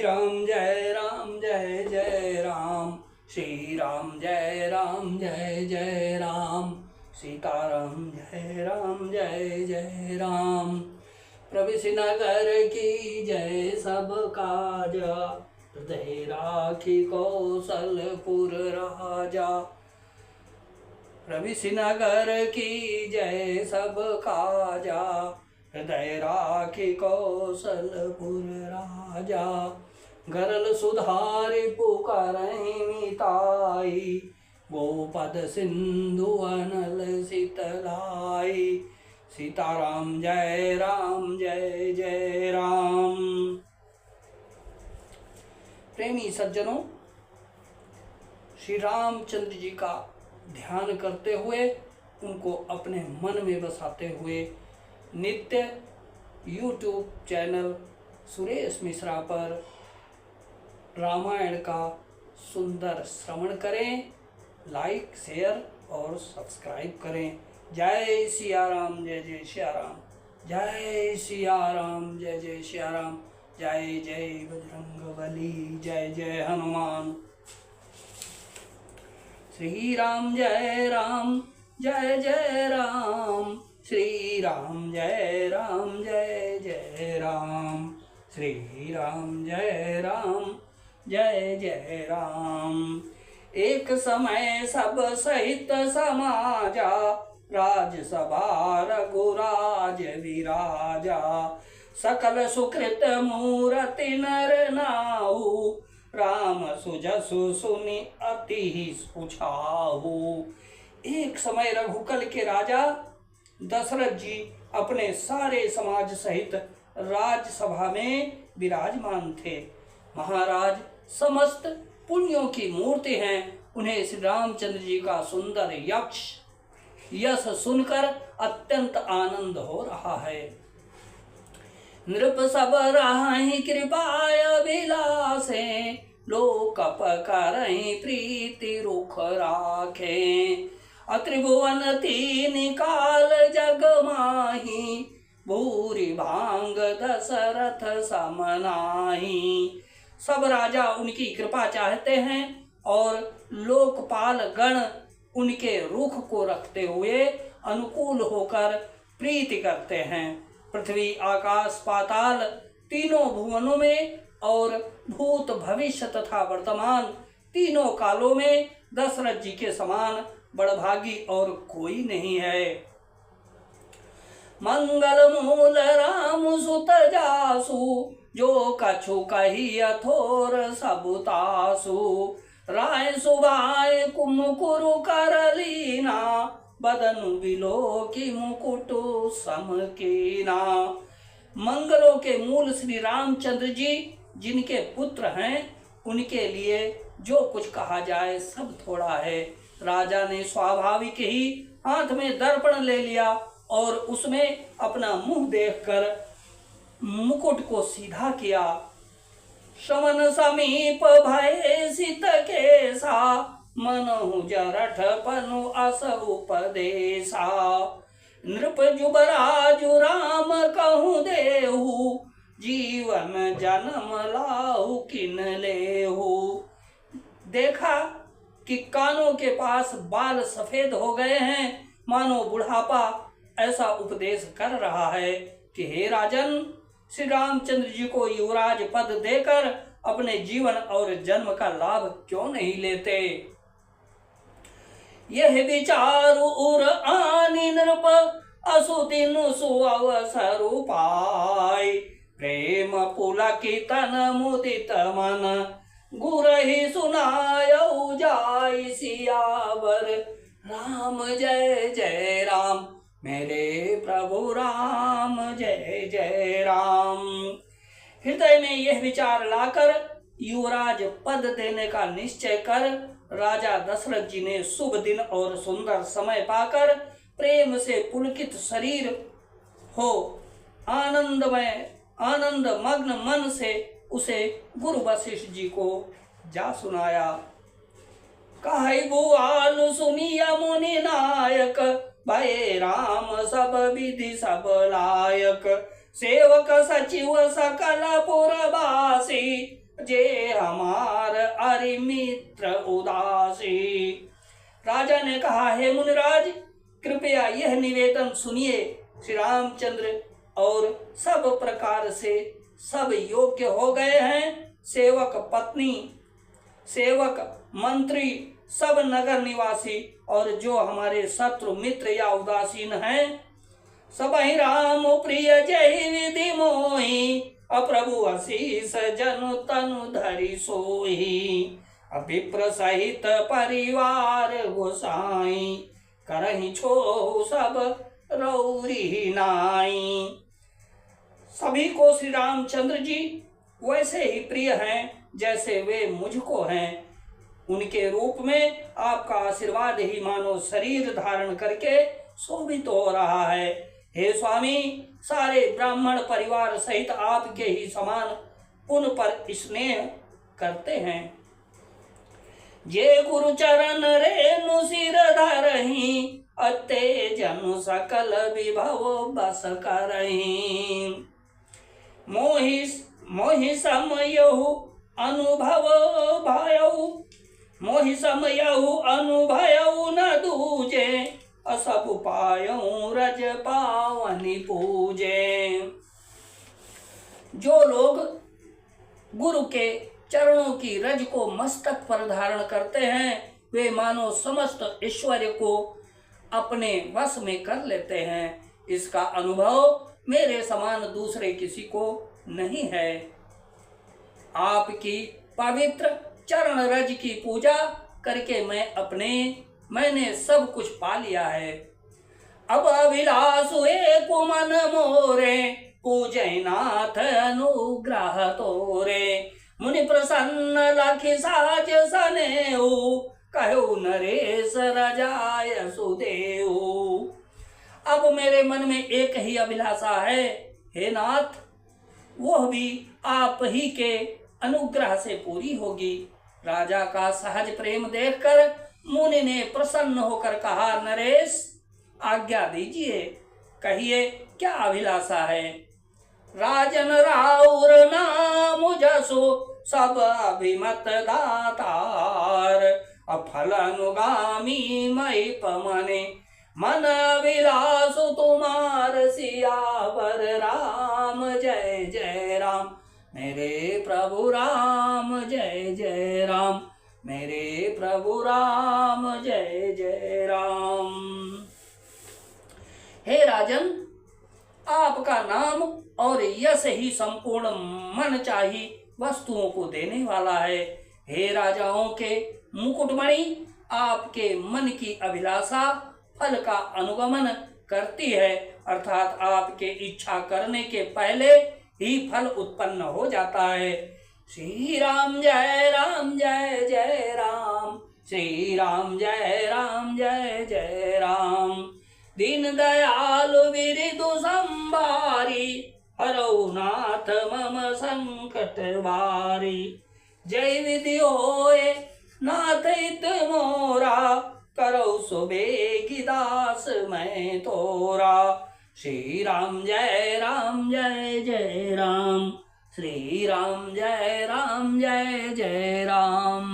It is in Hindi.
राम जय जय राम, श्री राम जय जय राम, सीताराम जय जय राम। प्रभु नगर की जय सब काजा, हृदय राखी कौशलपुर राजा। प्रभु नगर की जय सब काजा, हृदय राखी कौशलपुर राजा। गरल सुधारि पुकारहि मिताई, गोपद सिंधु अनल शीतलाई। सीताराम जय जय राम। प्रेमी सज्जनों, श्री रामचंद्र जी का ध्यान करते हुए, उनको अपने मन में बसाते हुए नित्य YouTube चैनल सुरेश मिश्रा पर रामायण का सुंदर श्रवण करें। लाइक, शेयर और सब्सक्राइब करें। जय सिया राम जय सिया राम, जय सिया राम जय सिया राम, जय जय बजरंगबली, जय जय हनुमान। श्री राम जय जय राम, श्री राम जय जय राम, श्री राम जय जय राम। एक समय सब सहित समाजा, राजसभा रघुराज विराजा। सकल सुकृत मूरति नर नाहु, राम सुजसु सुनि अति सुछाहु। एक समय रघुकुल के राजा दशरथ जी अपने सारे समाज सहित राजसभा में विराजमान थे। महाराज समस्त पुण्यों की मूर्ति हैं। उन्हें श्री रामचंद्र जी का सुंदर यश सुनकर अत्यंत आनंद हो रहा है। नृप सब राहि कृपाय विलासे, लोकप करहि प्रीति रुख राखे। अत्रिभुवन तीन काल जग माही, भूरि भांग दशरथ समनाही। सब राजा उनकी कृपा चाहते हैं और लोकपाल गण उनके रुख को रखते हुए अनुकूल होकर प्रीति करते हैं। पृथ्वी, आकाश, पाताल तीनों भुवनों में और भूत, भविष्य तथा वर्तमान तीनों कालों में दशरथ जी के समान बड़भागी और कोई नहीं है। मंगल मूल राम सुत जासु, जो कछु कही यथोर सबुतासु। राय सुभाय कुमुकुरु कर लीना, बदनु बिलो की मुकुटु समकीना। मंगलों के मूल श्री रामचंद्र जी जिनके पुत्र हैं, उनके लिए जो कुछ कहा जाए सब थोड़ा है। राजा ने स्वाभाविक ही हाथ में दर्पण ले लिया और उसमें अपना मुंह देखकर मुकुट को सीधा किया। श्रवण समीप भय सित केसा, मनहु जरठ पनु अस उपदेशा। नृप जुबराजु राम कहु देहु, जीवन जन्म लाहु किन लेहु। देखा कि कानों के पास बाल सफेद हो गए हैं, मानो बुढ़ापा ऐसा उपदेश कर रहा है कि हे राजन, श्री रामचंद्र जी को युवराज पद देकर अपने जीवन और जन्म का लाभ क्यों नहीं लेते। यह विचार उर आनि नृप, असुदिन सुअवसर पाय। प्रेम पुलकितन मुदित मन, गुरहि सुनायउ जाय सियावर। राम जय जय राम, मेरे प्रभु राम जय जय राम। हृदय में यह विचार लाकर युवराज पद देने का निश्चय कर राजा दशरथ जी ने शुभ दिन और सुंदर समय पाकर प्रेम से पुलकित शरीर हो आनंद मग्न मन से उसे गुरु वशिष्ठ जी को जा सुनाया। कहि भुआल सुनिया मुनि नायक, भय राम सब विधि सब लायक। सेवक सचिव सकल पुरवासी, जे हमार अरि मित्र उदासी। राजा ने कहा, हे मुनिराज, कृपया यह निवेदन सुनिए। श्री रामचंद्र और सब प्रकार से सब योग्य हो गए हैं। सेवक पत्नी, सेवक मंत्री, सब नगर निवासी और जो हमारे शत्रु मित्र या उदासीन हैं, सब ही राम प्रिय जय विधि मोहि। अप्रभु आशीष जनु तनु धरि सोहि। अभिप्र सहित परिवार गोसाई। करहि छो सब रौरी नाई। सभी को श्री रामचंद्र जी वैसे ही प्रिय हैं जैसे वे मुझको हैं। उनके रूप में आपका आशीर्वाद ही मानो शरीर धारण करके शोभित हो रहा है। हे स्वामी, सारे ब्राह्मण परिवार सहित आपके ही समान उन पर स्नेह करते हैं। जे गुरु चरण रेणु सिर धरहि। अते जनु सकल विभव बस करहि। मोहि समयहु अनुभव भयउ। मोहि समयहु अनुभयउ न दूजे। असब पायउ रज पावनि पूजे। जो लोग गुरु के चरणों की रज को मस्तक पर धारण करते हैं, वे मानो समस्त ऐश्वर्य को अपने वश में कर लेते हैं। इसका अनुभव मेरे समान दूसरे किसी को नहीं है। आपकी पवित्र चरण रज की पूजा करके मैंने सब कुछ पा लिया है। अब अभिलाष एक मन मोरे। पूजय नाथ अनुग्रह तोरे। मुनि प्रसन्न लखि साज सनेऊ। कहु नरेश रजाय सुदेऊ। अब मेरे मन में एक ही अभिलाषा है, हे नाथ, वह भी आप ही के अनुग्रह से पूरी होगी। राजा का सहज प्रेम देखकर मुनि ने प्रसन्न होकर कहा, नरेश, आज्ञा दीजिए, कहिए क्या अभिलाषा है। राजन राउर नाम जसो सब अभिमत दातार। अफल अनुगामी मई पमने। मन अभिलाष तुम्हार सियावर राम। जय जय राम मेरे प्रभु राम। जय जय राम मेरे प्रभु राम। जय जय राम। हे राजन, आपका नाम और यश ही संपूर्ण मन चाही वस्तुओं को देने वाला है। हे राजाओं के मुकुटमणि, आपके मन की अभिलाषा फल का अनुगमन करती है, अर्थात आपके इच्छा करने के पहले ही फल उत्पन्न हो जाता है। श्री राम जय राम जय जय राम। श्री राम जय राम जय जय राम। दीन दयाल विरिदु संभारी। हरौ नाथ मम संकट बारी। जय विधि होए नाथ हित मोरा। करौ सुबेगी दास मैं तोरा। श्री राम जय जय राम। श्री राम जय जय राम।